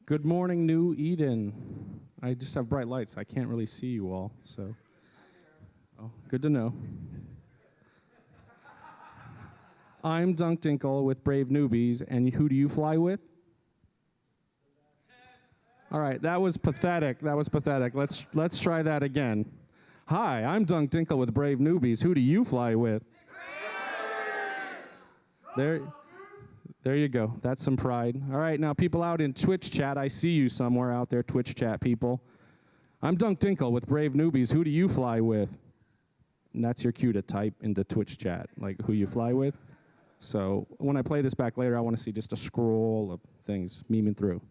Good morning, New Eden. I just have bright lights. I can't really see you all, so. Oh, good to know. I'm Dunk Dinkle with Brave Newbies, and who do you fly with? All right, that was pathetic. That was pathetic. Let's try that again. Hi, I'm Dunk Dinkle with Brave Newbies. Who do you fly with? There you go. That's some pride. All right, now people out in Twitch chat, I see you somewhere out there, Twitch chat people. I'm Dunk Dinkle with Brave Newbies. Who do you fly with? And that's your cue to type into Twitch chat, like who you fly with. So when I play this back later, I want to see just a scroll of things memeing through.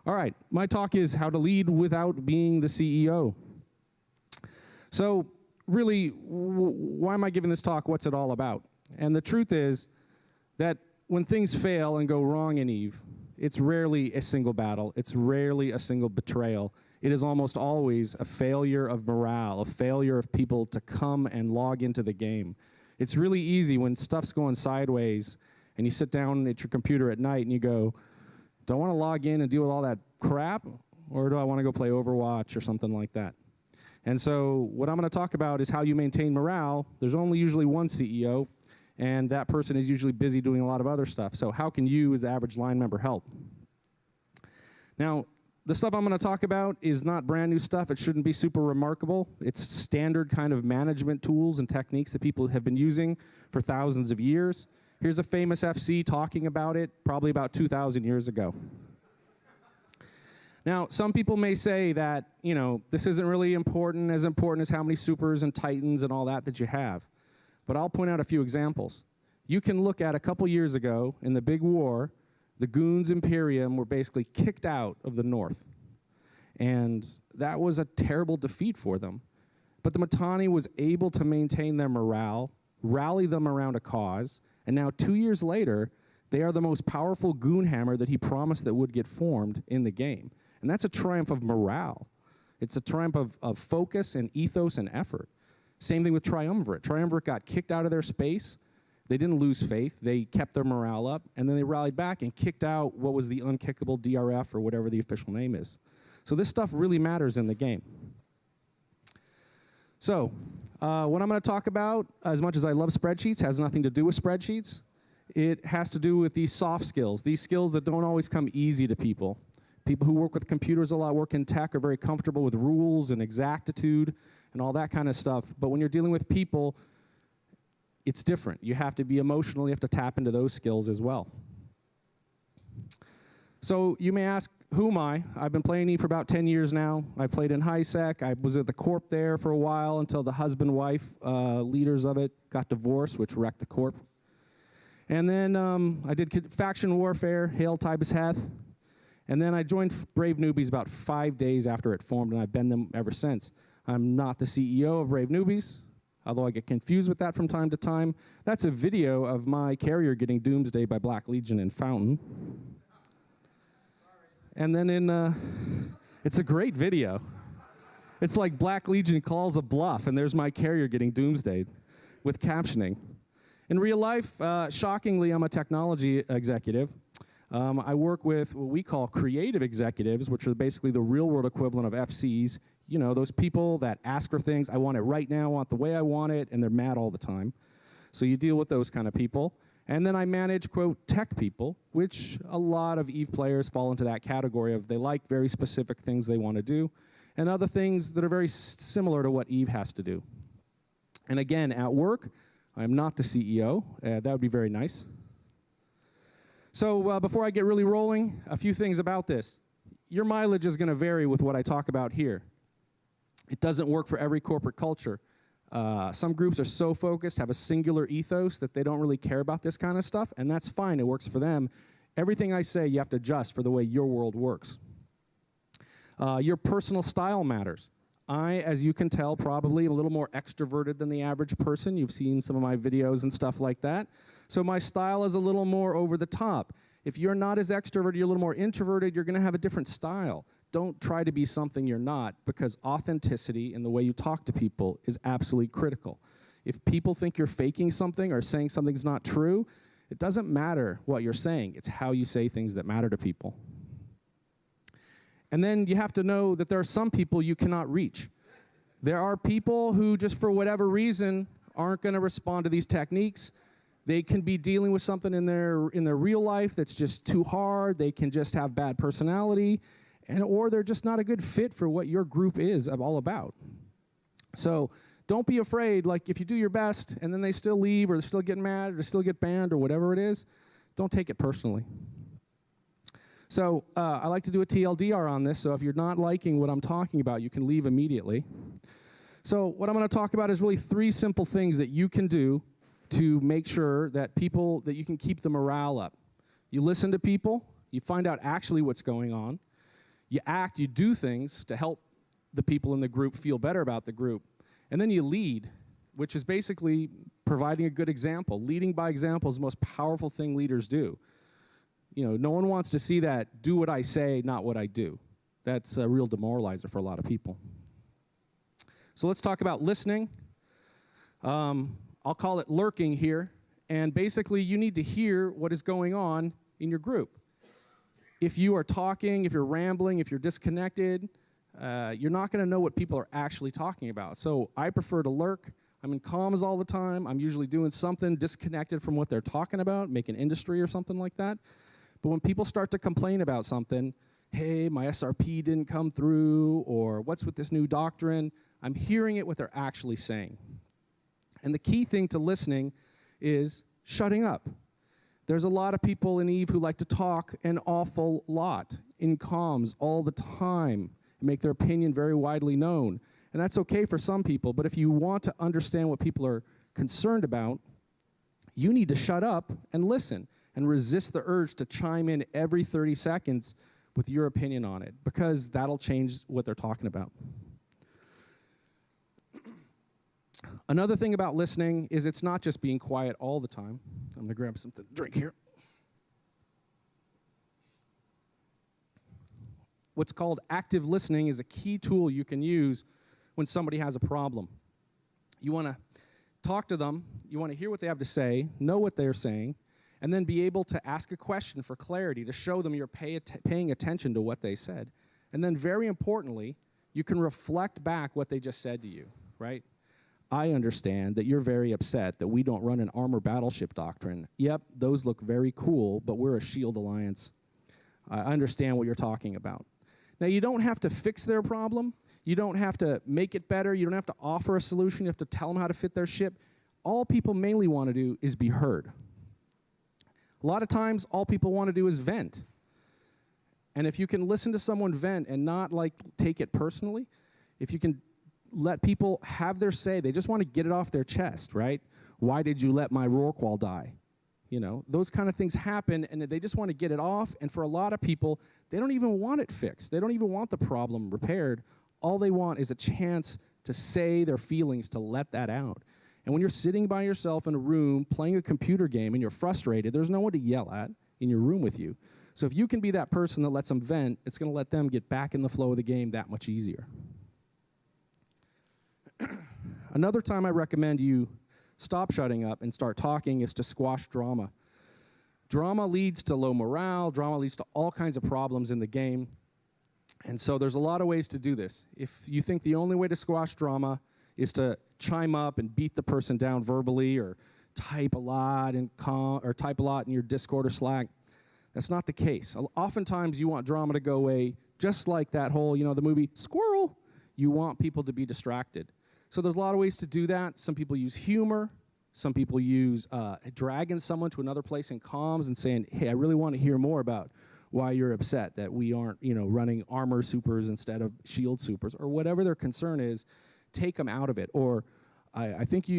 All right, my talk is how to lead without being the CEO. So really, why am I giving this talk? What's it all about? And the truth is that when things fail and go wrong in EVE, it's rarely a single battle. It's rarely a single betrayal. It is almost always a failure of morale, a failure of people to come and log into the game. It's really easy when stuff's going sideways and you sit down at your computer at night and you go, do I want to log in and deal with all that crap, or do I want to go play Overwatch or something like that? And so what I'm going to talk about is how you maintain morale. There's only usually one CEO, and that person is usually busy doing a lot of other stuff. So how can you, as the average line member, help? Now, the stuff I'm going to talk about is not brand new stuff. It shouldn't be super remarkable. It's standard kind of management tools and techniques that people have been using for thousands of years. Here's a famous FC talking about it probably about 2,000 years ago. Now, some people may say that, you know, this isn't really important as how many supers and titans and all that you have. But I'll point out a few examples. You can look at a couple years ago in the big war, the Goons Imperium were basically kicked out of the north. And that was a terrible defeat for them. But the Mittani was able to maintain their morale, rally them around a cause, and now 2 years later, they are the most powerful goon hammer that he promised that would get formed in the game. And that's a triumph of morale. It's a triumph of focus and ethos and effort. Same thing with Triumvirate. Triumvirate got kicked out of their space. They didn't lose faith. They kept their morale up, and then they rallied back and kicked out what was the unkickable DRF or whatever the official name is. So this stuff really matters in the game. So what I'm going to talk about, as much as I love spreadsheets, has nothing to do with spreadsheets. It has to do with these soft skills, these skills that don't always come easy to people. People who work with computers a lot, work in tech, are very comfortable with rules and exactitude and all that kind of stuff. But when you're dealing with people, it's different. You have to be emotional. You have to tap into those skills as well. So you may ask, who am I? I've been playing EVE for about 10 years now. I played in HiSec. I was at the Corp there for a while until the husband-wife leaders of it got divorced, which wrecked the Corp. And then I did faction warfare, Hail Tibus Heth. And then I joined Brave Newbies about 5 days after it formed, and I've been them ever since. I'm not the CEO of Brave Newbies, although I get confused with that from time to time. That's a video of my carrier getting doomsday by Black Legion in Fountain. And then it's a great video. It's like Black Legion calls a bluff, and there's my carrier getting doomsday with captioning. In real life, shockingly, I'm a technology executive. I work with what we call creative executives, which are basically the real-world equivalent of FCs. You know, those people that ask for things, I want it right now, I want the way I want it, and they're mad all the time. So you deal with those kind of people. And then I manage, quote, tech people, which a lot of EVE players fall into that category of they like very specific things they want to do, and other things that are very similar to what EVE has to do. And again, at work, I'm not the CEO. That would be very nice. So before I get really rolling, a few things about this. Your mileage is going to vary with what I talk about here. It doesn't work for every corporate culture. Some groups are so focused, have a singular ethos that they don't really care about this kind of stuff, and that's fine. It works for them. Everything I say, you have to adjust for the way your world works. Your personal style matters. I, as you can tell, probably a little more extroverted than the average person. You've seen some of my videos and stuff like that. So my style is a little more over the top. If you're not as extroverted, you're a little more introverted, you're going to have a different style. Don't try to be something you're not, because authenticity in the way you talk to people is absolutely critical. If people think you're faking something or saying something's not true, it doesn't matter what you're saying. It's how you say things that matter to people. And then you have to know that there are some people you cannot reach. There are people who just for whatever reason aren't going to respond to these techniques. They can be dealing with something in their real life that's just too hard. They can just have bad personality, or they're just not a good fit for what your group is all about. So don't be afraid. Like if you do your best and then they still leave or they still get mad or they still get banned or whatever it is, don't take it personally. So I like to do a TLDR on this. So if you're not liking what I'm talking about, you can leave immediately. So what I'm going to talk about is really 3 simple things that you can do to make sure that you can keep the morale up. You listen to people, you find out actually what's going on, you do things to help the people in the group feel better about the group, and then you lead, which is basically providing a good example. Leading by example is the most powerful thing leaders do. You know, no one wants to see that, do what I say, not what I do. That's a real demoralizer for a lot of people. So let's talk about listening. I'll call it lurking here. And basically, you need to hear what is going on in your group. If you are talking, if you're rambling, if you're disconnected, you're not going to know what people are actually talking about. So I prefer to lurk. I'm in comms all the time. I'm usually doing something disconnected from what they're talking about, making industry or something like that. But when people start to complain about something, hey, my SRP didn't come through, or what's with this new doctrine, I'm hearing it what they're actually saying. And the key thing to listening is shutting up. There's a lot of people in Eve who like to talk an awful lot in comms all the time and make their opinion very widely known. And that's okay for some people, but if you want to understand what people are concerned about, you need to shut up and listen and resist the urge to chime in every 30 seconds with your opinion on it, because that'll change what they're talking about. Another thing about listening is it's not just being quiet all the time. I'm going to grab something to drink here. What's called active listening is a key tool you can use when somebody has a problem. You want to talk to them, you want to hear what they have to say, know what they're saying, and then be able to ask a question for clarity to show them you're paying attention to what they said. And then very importantly, you can reflect back what they just said to you, right? I understand that you're very upset that we don't run an armor battleship doctrine. Yep, those look very cool, but we're a shield alliance. I understand what you're talking about. Now, you don't have to fix their problem. You don't have to make it better. You don't have to offer a solution. You have to tell them how to fit their ship. All people mainly want to do is be heard. A lot of times, all people want to do is vent. And if you can listen to someone vent and not like take it personally, if you can let people have their say, they just want to get it off their chest, right? Why did you let my Rorqual die? You know, those kind of things happen, and they just want to get it off. And for a lot of people, they don't even want it fixed. They don't even want the problem repaired. All they want is a chance to say their feelings, to let that out. And when you're sitting by yourself in a room playing a computer game and you're frustrated, there's no one to yell at in your room with you. So if you can be that person that lets them vent, it's going to let them get back in the flow of the game that much easier. Another time I recommend you stop shutting up and start talking is to squash drama. Drama leads to low morale. Drama leads to all kinds of problems in the game. And so there's a lot of ways to do this. If you think the only way to squash drama is to chime up and beat the person down verbally or type a lot in your Discord or Slack, that's not the case. Oftentimes you want drama to go away just like that whole, the movie Squirrel. You want people to be distracted. So there's a lot of ways to do that. Some people use humor. Some people use dragging someone to another place in comms and saying, hey, I really want to hear more about why you're upset that we aren't, running armor supers instead of shield supers, or whatever their concern is. Take them out of it. Or I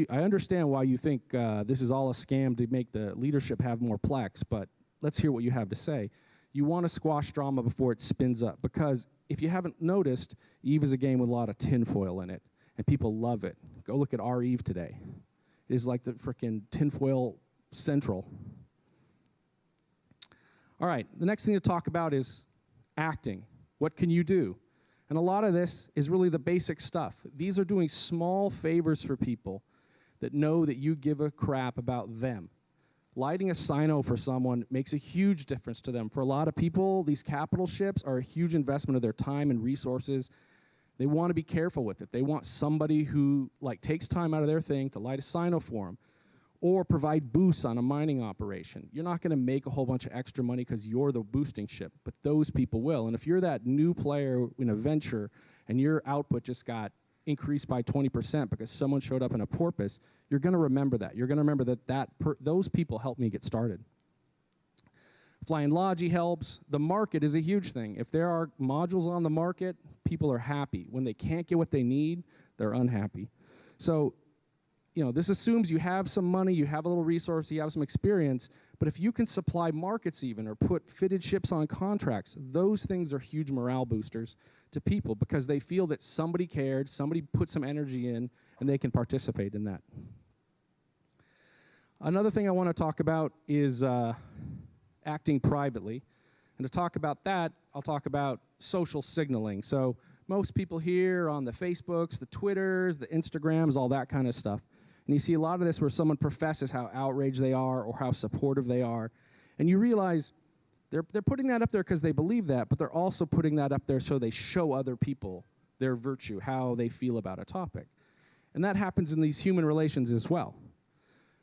understand why you think this is all a scam to make the leadership have more plex, but let's hear what you have to say. You want to squash drama before it spins up, because if you haven't noticed, Eve is a game with a lot of tinfoil in it, and people love it. Go look at our Eve today. It is like the frickin' tinfoil central. All right, the next thing to talk about is acting. What can you do? And a lot of this is really the basic stuff. These are doing small favors for people that know that you give a crap about them. Lighting a sino for someone makes a huge difference to them. For a lot of people, these capital ships are a huge investment of their time and resources. They want to be careful with it. They want somebody who takes time out of their thing to light a sino for them or provide boosts on a mining operation. You're not going to make a whole bunch of extra money because you're the boosting ship, but those people will. And if you're that new player in a venture and your output just got increased by 20% because someone showed up in a porpoise, you're going to remember that. You're going to remember that those people helped me get started. Flying Logi helps. The market is a huge thing. If there are modules on the market, people are happy. When they can't get what they need, they're unhappy. So, this assumes you have some money, you have a little resource, you have some experience, but if you can supply markets even or put fitted ships on contracts, those things are huge morale boosters to people because they feel that somebody cared, somebody put some energy in, and they can participate in that. Another thing I want to talk about is acting privately. And to talk about that, I'll talk about social signaling. So most people here on the Facebooks, the Twitters, the Instagrams, all that kind of stuff. And you see a lot of this where someone professes how outraged they are or how supportive they are. And you realize they're putting that up there because they believe that, but they're also putting that up there so they show other people their virtue, how they feel about a topic. And that happens in these human relations as well.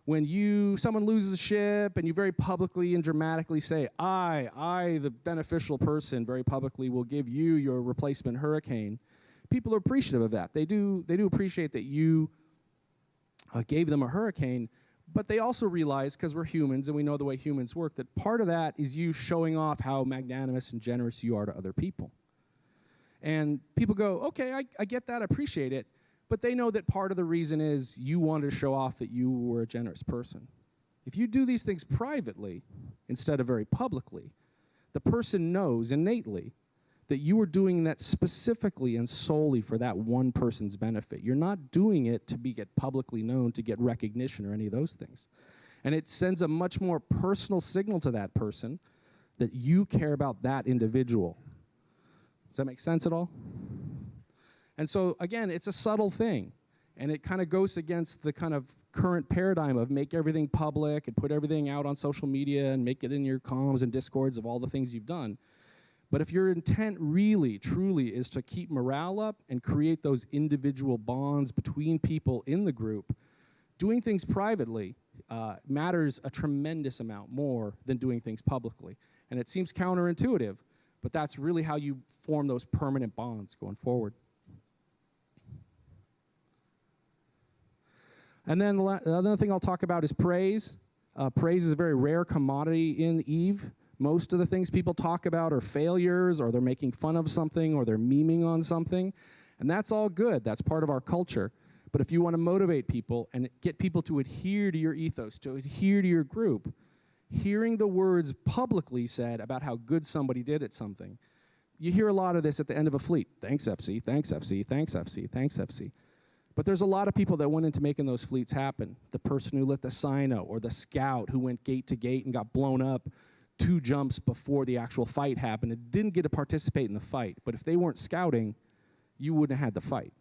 When someone loses a ship and you very publicly and dramatically say, I, the beneficial person, very publicly will give you your replacement hurricane, people are appreciative of that. They do appreciate that you gave them a hurricane, but they also realize, because we're humans and we know the way humans work, that part of that is you showing off how magnanimous and generous you are to other people. And people go, okay, I get that, I appreciate it, but they know that part of the reason is you wanted to show off that you were a generous person. If you do these things privately instead of very publicly, the person knows innately that you are doing that specifically and solely for that one person's benefit. You're not doing it to get publicly known, to get recognition or any of those things. And it sends a much more personal signal to that person that you care about that individual. Does that make sense at all? And so, again, it's a subtle thing. And it kind of goes against the kind of current paradigm of make everything public and put everything out on social media and make it in your comms and discords of all the things you've done. But if your intent really, truly is to keep morale up and create those individual bonds between people in the group, doing things privately matters a tremendous amount more than doing things publicly. And it seems counterintuitive, but that's really how you form those permanent bonds going forward. And then the other thing I'll talk about is praise. Praise is a very rare commodity in EVE. Most of the things people talk about are failures, or they're making fun of something, or they're memeing on something. And that's all good. That's part of our culture. But if you want to motivate people and get people to adhere to your ethos, to adhere to your group, hearing the words publicly said about how good somebody did at something, you hear a lot of this at the end of a fleet. Thanks, FC, thanks, FC, thanks, FC, thanks, FC. But there's a lot of people that went into making those fleets happen. The person who lit the sino, or the scout who went gate to gate and got blown up 2 jumps before the actual fight happened and didn't get to participate in the fight. But if they weren't scouting, you wouldn't have had the fight.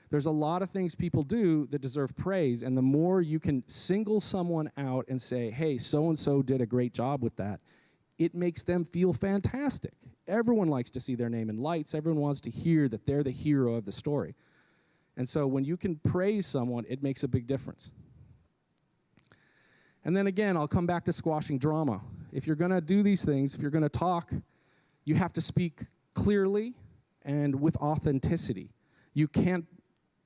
There's a lot of things people do that deserve praise, and the more you can single someone out and say, hey, so-and-so did a great job with that, it makes them feel fantastic. Everyone likes to see their name in lights. Everyone wants to hear that they're the hero of the story. And so when you can praise someone, it makes a big difference. And then again, I'll come back to squashing drama. If you're going to do these things, if you're going to talk, you have to speak clearly and with authenticity. You can't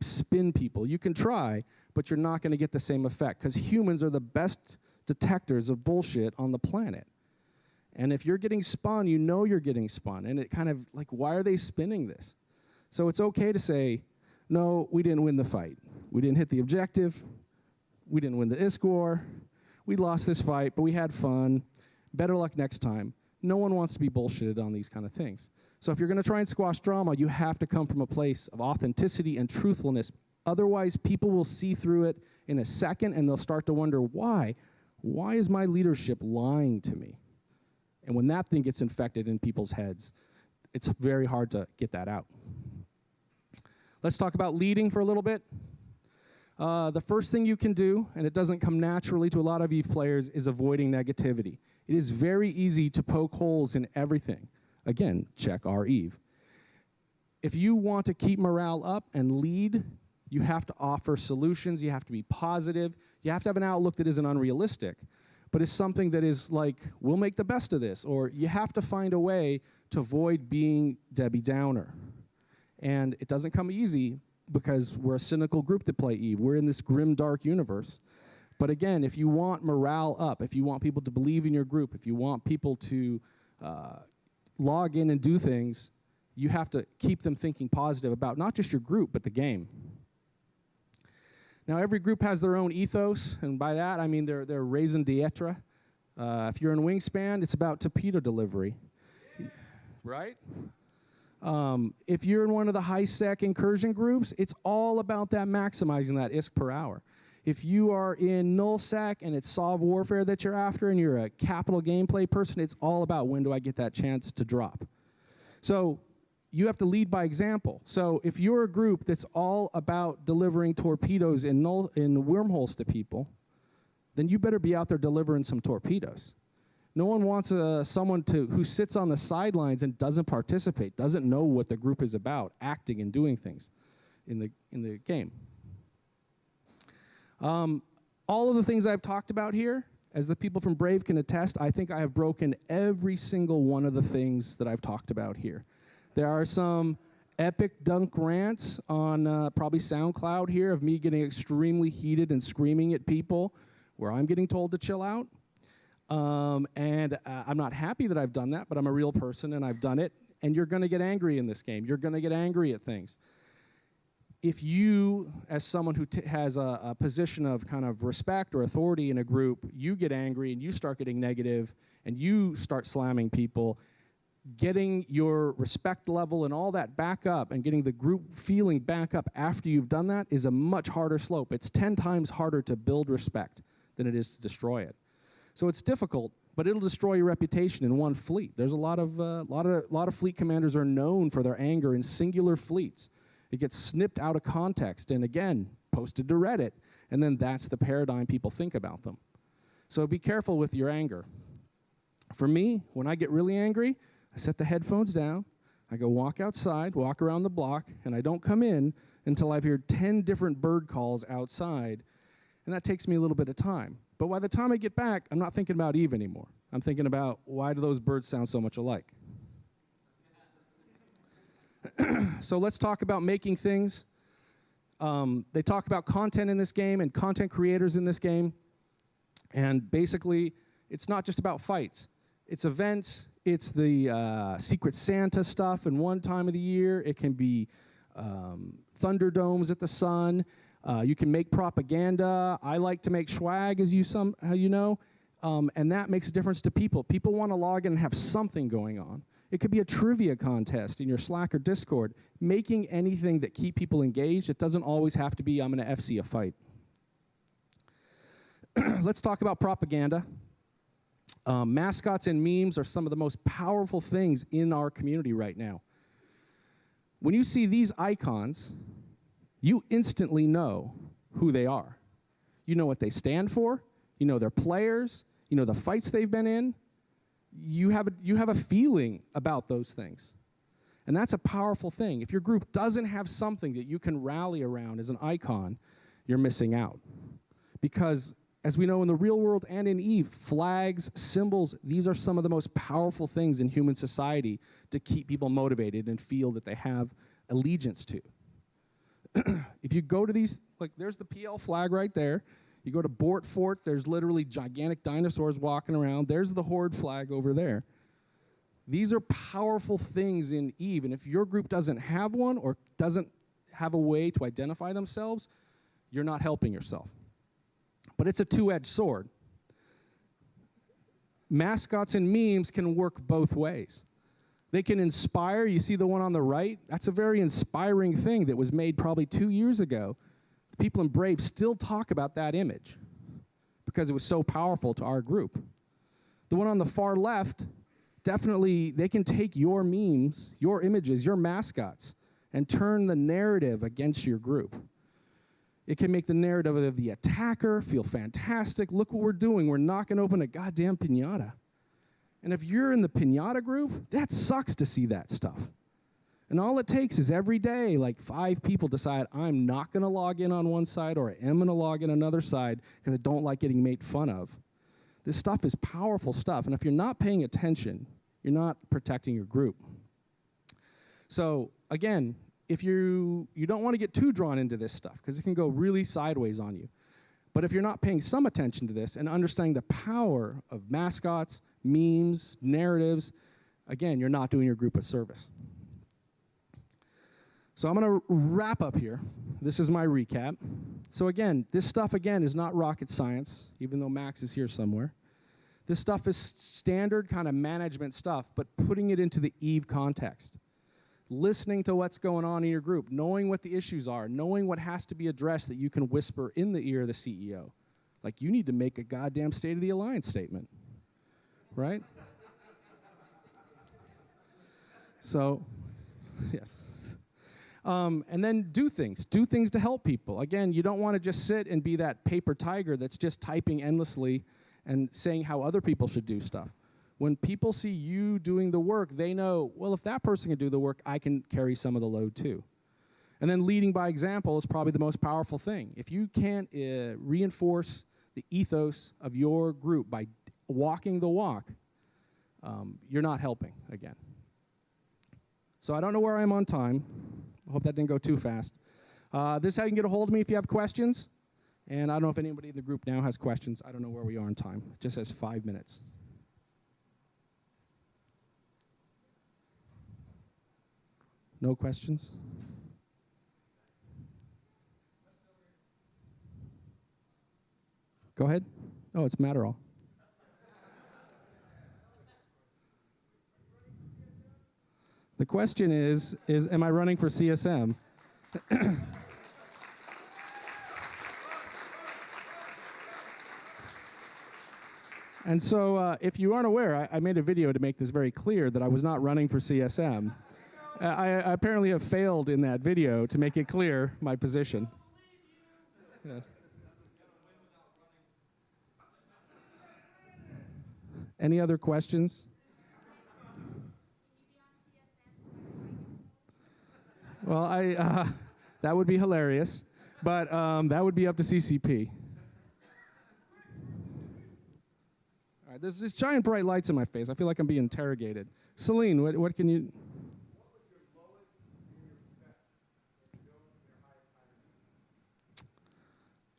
spin people. You can try, but you're not going to get the same effect, because humans are the best detectors of bullshit on the planet. And if you're getting spun, you know you're getting spun. And it kind of like, why are they spinning this? So it's okay to say, no, we didn't win the fight. We didn't hit the objective. We didn't win the ISK war. We lost this fight, but we had fun. Better luck next time. No one wants to be bullshitted on these kind of things. So if you're going to try and squash drama, you have to come from a place of authenticity and truthfulness. Otherwise, people will see through it in a second, and they'll start to wonder, why? Why is my leadership lying to me? And when that thing gets infected in people's heads, it's very hard to get that out. Let's talk about leading for a little bit. The first thing you can do, and it doesn't come naturally to a lot of EVE players, is avoiding negativity. It is very easy to poke holes in everything. Again, check our EVE. If you want to keep morale up and lead, you have to offer solutions, you have to be positive, you have to have an outlook that isn't unrealistic, but is something that is like, we'll make the best of this, or you have to find a way to avoid being Debbie Downer. And it doesn't come easy because we're a cynical group that play EVE. We're in this grim, dark universe. But again, if you want morale up, if you want people to believe in your group, if you want people to log in and do things, you have to keep them thinking positive about not just your group, but the game. Now, every group has their own ethos, and by that, I mean their raison d'etre. If you're in Wingspan, it's about torpedo delivery, right? If you're in one of the high-sec incursion groups, it's all about that maximizing that ISK per hour. If you are in nullsec and it's solve warfare that you're after and you're a capital gameplay person, it's all about when do I get that chance to drop. So you have to lead by example. So if you're a group that's all about delivering torpedoes in wormholes to people, then you better be out there delivering some torpedoes. No one wants someone who sits on the sidelines and doesn't participate, doesn't know what the group is about, acting and doing things in the game. All of the things I've talked about here, as the people from Brave can attest, I think I have broken every single one of the things that I've talked about here. There are some epic dunk rants on probably SoundCloud here of me getting extremely heated and screaming at people where I'm getting told to chill out. I'm not happy that I've done that, but I'm a real person and I've done it. And you're going to get angry in this game. You're going to get angry at things. If you, as someone who has a position of kind of respect or authority in a group, you get angry and you start getting negative and you start slamming people, getting your respect level and all that back up and getting the group feeling back up after you've done that is a much harder slope. It's 10 times harder to build respect than it is to destroy it. So it's difficult, but it'll destroy your reputation in one fleet. There's a lot of fleet commanders are known for their anger in singular fleets. It gets snipped out of context and, again, posted to Reddit, and then that's the paradigm people think about them. So be careful with your anger. For me, when I get really angry, I set the headphones down, I go walk outside, walk around the block, and I don't come in until I've heard 10 different bird calls outside, and that takes me a little bit of time. But by the time I get back, I'm not thinking about EVE anymore. I'm thinking about, why do those birds sound so much alike? So let's talk about making things. They talk about content in this game and content creators in this game. And basically, it's not just about fights. It's events. It's the Secret Santa stuff in one time of the year. It can be Thunderdomes at the Sun. You can make propaganda. I like to make swag, as you know. And that makes a difference to people. People want to log in and have something going on. It could be a trivia contest in your Slack or Discord, making anything that keep people engaged. It doesn't always have to be, I'm going to FC a fight. Let's talk about propaganda. Mascots and memes are some of the most powerful things in our community right now. When you see these icons, you instantly know who they are. You know what they stand for. You know their players. You know the fights they've been in. You have a feeling about those things. And that's a powerful thing. If your group doesn't have something that you can rally around as an icon, you're missing out. Because, as we know in the real world and in EVE, flags, symbols, these are some of the most powerful things in human society to keep people motivated and feel that they have allegiance to. If you go to these, like there's the PL flag right there. You go to Bort Fort, there's literally gigantic dinosaurs walking around. There's the Horde flag over there. These are powerful things in EVE, and if your group doesn't have one or doesn't have a way to identify themselves, you're not helping yourself. But it's a two-edged sword. Mascots and memes can work both ways. They can inspire. You see the one on the right? That's a very inspiring thing that was made probably 2 years ago. The people in Brave still talk about that image because it was so powerful to our group. The one on the far left, definitely they can take your memes, your images, your mascots, and turn the narrative against your group. It can make the narrative of the attacker feel fantastic. Look what we're doing. We're knocking open a goddamn piñata. And if you're in the piñata group, that sucks to see that stuff. And all it takes is every day, like 5 people decide, I'm not going to log in on one side or I am going to log in another side because I don't like getting made fun of. This stuff is powerful stuff. And if you're not paying attention, you're not protecting your group. So again, if you don't want to get too drawn into this stuff because it can go really sideways on you. But if you're not paying some attention to this and understanding the power of mascots, memes, narratives, again, you're not doing your group a service. So I'm going to wrap up here. This is my recap. So again, this stuff, again, is not rocket science, even though Max is here somewhere. This stuff is standard kind of management stuff, but putting it into the Eve context. Listening to what's going on in your group, knowing what the issues are, knowing what has to be addressed that you can whisper in the ear of the CEO. Like, you need to make a goddamn State of the Alliance statement, right? So, yes. And then do things to help people. Again, you don't want to just sit and be that paper tiger that's just typing endlessly and saying how other people should do stuff. When people see you doing the work, they know, well, if that person can do the work, I can carry some of the load too. And then leading by example is probably the most powerful thing. If you can't reinforce the ethos of your group by walking the walk, you're not helping, again. So I don't know where I am on time. I hope that didn't go too fast. This is how you can get a hold of me if you have questions. And I don't know if anybody in the group now has questions. I don't know where we are on time. It just says 5 minutes. No questions? Go ahead. Oh, it's Matterall. The question is am I running for CSM? And so if you aren't aware, I made a video to make this very clear that I was not running for CSM. I apparently have failed in that video to make it clear my position. Yes. Any other questions? Well, that would be hilarious, but that would be up to CCP. All right, there's these giant bright lights in my face. I feel like I'm being interrogated. Celine, what can you...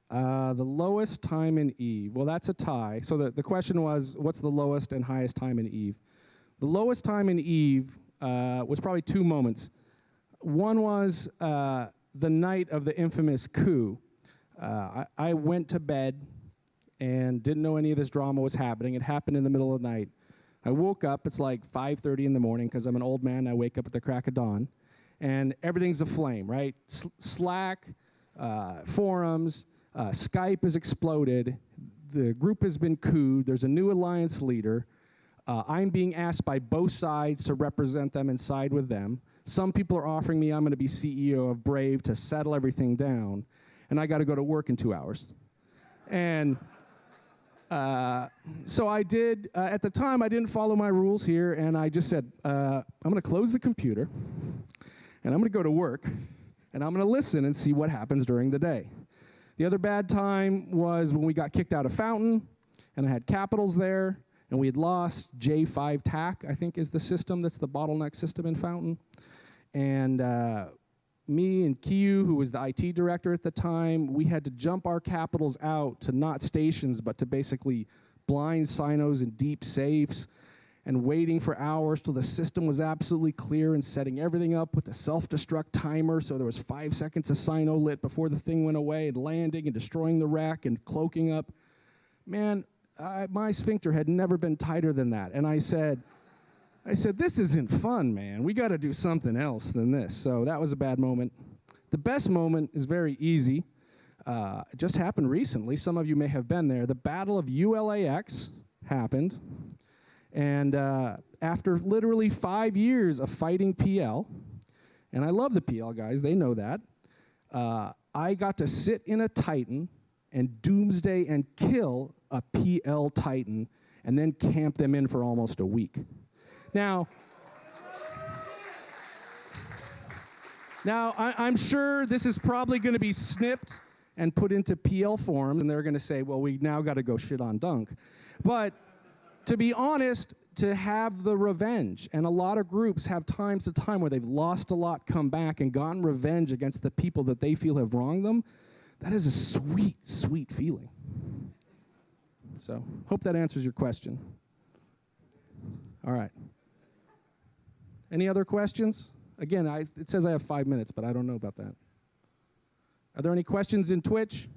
The lowest time in Eve. Well, that's a tie. So the question was, what's the lowest and highest time in Eve? The lowest time in Eve was probably 2 moments. One was the night of the infamous coup. I went to bed and didn't know any of this drama was happening. It happened in the middle of the night. I woke up. It's like 5:30 in the morning because I'm an old man. I wake up at the crack of dawn. And everything's aflame, right? Slack, forums, Skype has exploded. The group has been couped. There's a new alliance leader. I'm being asked by both sides to represent them and side with them. Some people are offering me I'm going to be CEO of Brave to settle everything down. And I got to go to work in 2 hours. And so I did, at the time, I didn't follow my rules here. And I just said, I'm going to close the computer. And I'm going to go to work. And I'm going to listen and see what happens during the day. The other bad time was when we got kicked out of Fountain, and I had capitals there, and we had lost J5 TAC, I think is the system that's the bottleneck system in Fountain. And me and Kiyu, who was the IT director at the time, we had to jump our capitals out to not stations, but to basically blind sinos and deep safes, and waiting for hours till the system was absolutely clear and setting everything up with a self-destruct timer so there was 5 seconds of sino lit before the thing went away, and landing and destroying the rack and cloaking up. Man, my sphincter had never been tighter than that. And I said, this isn't fun, man. We got to do something else than this. So that was a bad moment. The best moment is very easy. It just happened recently. Some of you may have been there. The Battle of ULAX happened. And after literally 5 years of fighting PL, and I love the PL guys, they know that, I got to sit in a Titan and doomsday and kill a PL Titan and then camp them in for almost a week. Now, I'm sure this is probably going to be snipped and put into PL form, and they're going to say, well, we now got to go shit on Dunk. But to be honest, to have the revenge, and a lot of groups have times to time where they've lost a lot, come back, and gotten revenge against the people that they feel have wronged them, that is a sweet, sweet feeling. So, hope that answers your question. All right. Any other questions? Again, it says I have 5 minutes, but I don't know about that. Are there any questions in Twitch?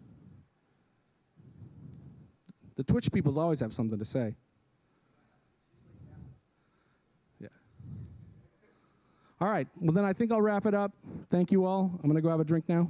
The Twitch peoples always have something to say. Yeah. All right. Well, then I think I'll wrap it up. Thank you all. I'm going to go have a drink now.